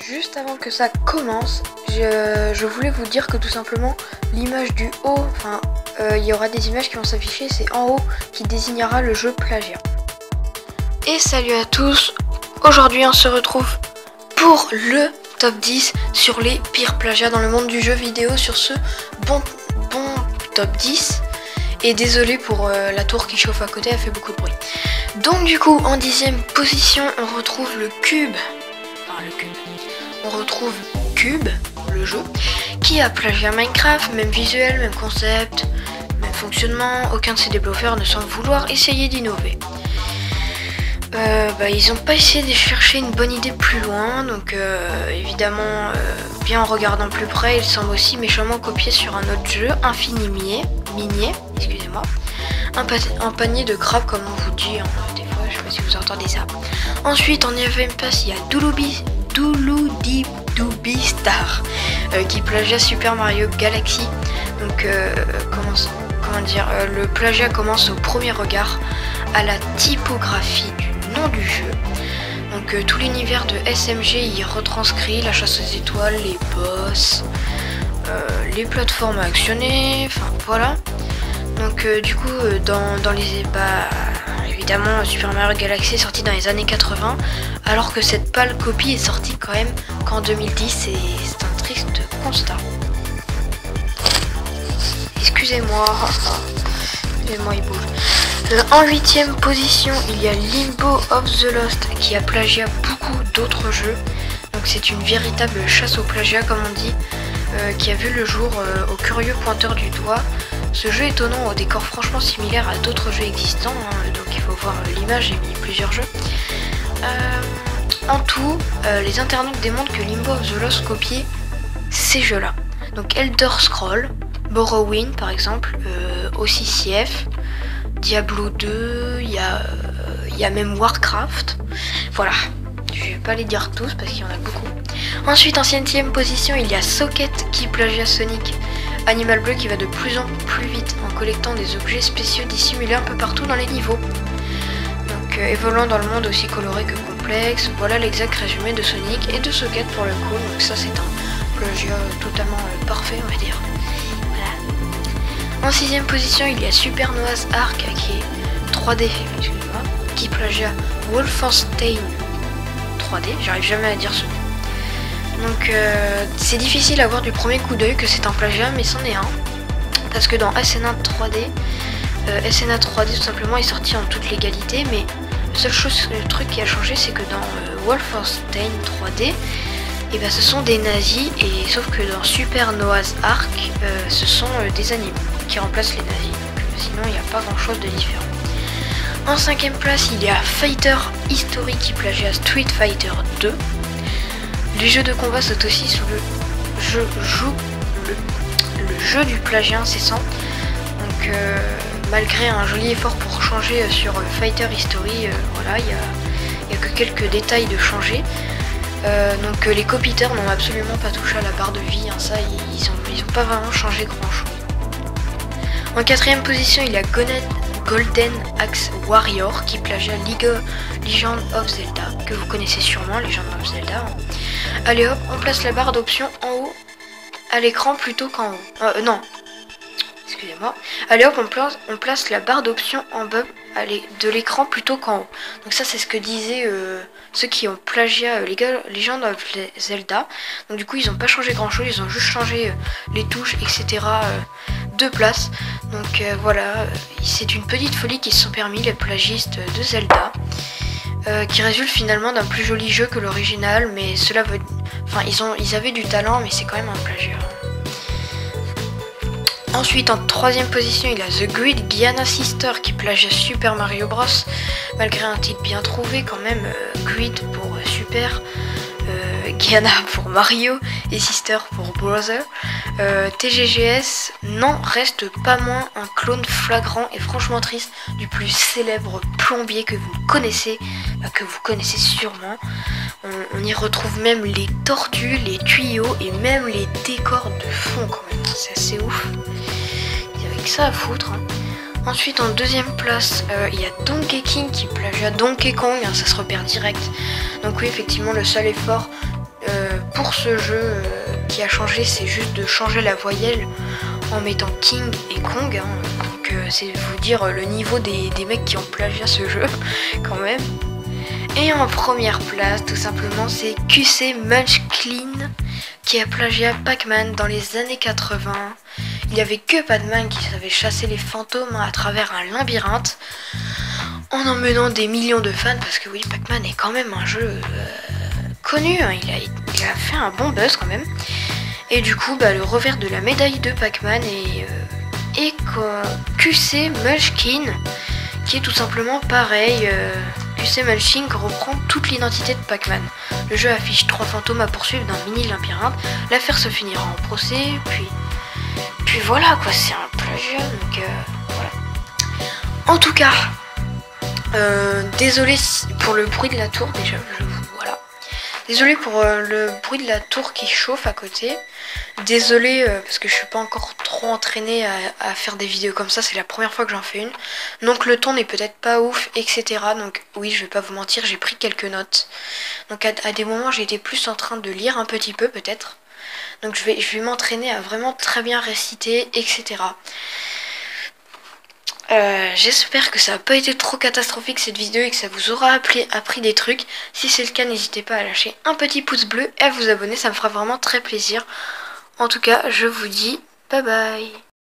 Juste avant que ça commence, je voulais vous dire que tout simplement l'image du haut, il y aura des images qui vont s'afficher, c'est en haut qui désignera le jeu plagiat. Et salut à tous, aujourd'hui on se retrouve pour le top 10 sur les pires plagiats dans le monde du jeu vidéo sur ce bon top 10. Et désolé pour la tour qui chauffe à côté, elle fait beaucoup de bruit. Donc du coup en 10e position on retrouve le Cube. On retrouve Cube, le jeu, qui a plagié Minecraft, même visuel, même concept, même fonctionnement. Aucun de ses développeurs ne semble vouloir essayer d'innover. Ils n'ont pas essayé de chercher une bonne idée plus loin, donc évidemment, bien en regardant plus près, il semble aussi méchamment copié sur un autre jeu, Infini Minier, excusez-moi, un panier de crabes comme on vous dit, hein, des fois, je sais pas si vous entendez ça. Ensuite, en 9e place, il y a Doobie Star qui plagia Super Mario Galaxy. Donc le plagiat commence au premier regard à la typographie du nom du jeu. Donc tout l'univers de SMG y retranscrit, la chasse aux étoiles, les boss, les plateformes à actionner, enfin voilà. Donc du coup dans les évidemment Super Mario Galaxy est sorti dans les années 80, alors que cette pâle copie est sortie quand même qu'en 2010 et c'est un triste constat. Excusez-moi, il bouge. En 8e position, il y a Limbo of the Lost qui a plagié beaucoup d'autres jeux. Donc c'est une véritable chasse au plagiat comme on dit, qui a vu le jour au curieux pointeur du doigt. Ce jeu étonnant au décor franchement similaire à d'autres jeux existants, donc il faut voir l'image, j'ai mis plusieurs jeux. En tout, les internautes démontrent que Limbo of the Lost copiait ces jeux-là. Donc Elder Scrolls, Morrowind par exemple, aussi CF, Diablo 2, il y a même Warcraft. Voilà, je vais pas les dire tous parce qu'il y en a beaucoup. Ensuite en 7e position, il y a Socket qui plagia Sonic. Animal Bleu qui va de plus en plus vite en collectant des objets spéciaux dissimulés un peu partout dans les niveaux. Donc évoluant dans le monde aussi coloré que complexe, voilà l'exact résumé de Sonic et de Socket pour le coup. Donc ça c'est un plagiat totalement parfait on va dire. Voilà. En 6e position il y a Super Noah's Ark qui est 3D, excusez-moi, qui plagia Wolfenstein 3D, j'arrive jamais à dire ce nom. Donc c'est difficile à voir du premier coup d'œil que c'est un plagiat, mais c'en est un. Parce que dans SNA 3D, SNA 3D tout simplement est sorti en toute légalité, mais le truc qui a changé c'est que dans Wolfenstein 3D, ce sont des nazis, et sauf que dans Super Noah's Ark, ce sont des animaux qui remplacent les nazis. Donc sinon il n'y a pas grand chose de différent. En 5e place, il y a Fighter History qui plagia Street Fighter 2. Les jeux de combat sont aussi sous le jeu du plagiat incessant. Donc malgré un joli effort pour changer sur Fighter History, voilà, il y a que quelques détails de changer. Donc les copiteurs n'ont absolument pas touché à la barre de vie, hein, ça ils ont pas vraiment changé grand chose. En 4e position, il y a Golden Axe Warrior qui plagia Legend of Zelda, que vous connaissez sûrement, Legend of Zelda. Allez hop, on place la barre d'options en haut à l'écran plutôt qu'en haut. Non, excusez-moi. Allez hop, on place la barre d'options en bas de l'écran plutôt qu'en haut. Donc ça c'est ce que disaient ceux qui ont plagiat Legend of Zelda. Donc du coup ils n'ont pas changé grand chose, ils ont juste changé les touches etc. De place. Donc voilà, c'est une petite folie qui se sont permis les plagistes de Zelda. Qui résulte finalement d'un plus joli jeu que l'original, mais cela veut... Enfin, ils avaient du talent, mais c'est quand même un plagiat. Ensuite, en 3e position, il y a The Great Giana Sister qui plagia Super Mario Bros. Malgré un titre bien trouvé, quand même, Great pour Super, Giana pour Mario et Sister pour Brother. TGGS n'en reste pas moins un clone flagrant et franchement triste du plus célèbre plombier que vous connaissez, sûrement. On y retrouve même les tortues, les tuyaux et même les décors de fond quand même. C'est assez ouf. Il y avait que ça à foutre. Hein. Ensuite en deuxième place, il y a Donkey King qui plagia Donkey Kong, hein, ça se repère direct. Donc oui, effectivement, le seul effort pour ce jeu qui a changé, c'est juste de changer la voyelle en mettant King et Kong. Hein. Donc c'est vous dire le niveau des mecs qui ont plagiat ce jeu quand même. Et en première place, tout simplement, c'est QC Munchkin qui a plagiat Pac-Man dans les années 80. Il n'y avait que Pac-Man qui savait chasser les fantômes à travers un labyrinthe en emmenant des millions de fans, parce que oui, Pac-Man est quand même un jeu connu, hein. Il a fait un bon buzz quand même. Et du coup, le revers de la médaille de Pac-Man est QC Munchkin, qui est tout simplement pareil. QC Munchkin reprend toute l'identité de Pac-Man. Le jeu affiche 3 fantômes à poursuivre d'un mini labyrinthe. L'affaire se finira en procès, puis voilà quoi, c'est un plagiat, donc voilà. En tout cas, désolé pour le bruit de la tour déjà, voilà. Désolé pour le bruit de la tour qui chauffe à côté. Désolé parce que je suis pas encore trop entraînée à faire des vidéos comme ça, c'est la première fois que j'en fais une. Donc le ton n'est peut-être pas ouf, etc. Donc oui, je vais pas vous mentir, j'ai pris quelques notes. Donc à des moments j'ai été plus en train de lire un petit peu peut-être. Donc je vais m'entraîner à vraiment très bien réciter, etc. J'espère que ça n'a pas été trop catastrophique cette vidéo et que ça vous aura appris des trucs. Si c'est le cas, n'hésitez pas à lâcher un petit pouce bleu et à vous abonner, ça me fera vraiment très plaisir. En tout cas, je vous dis bye bye.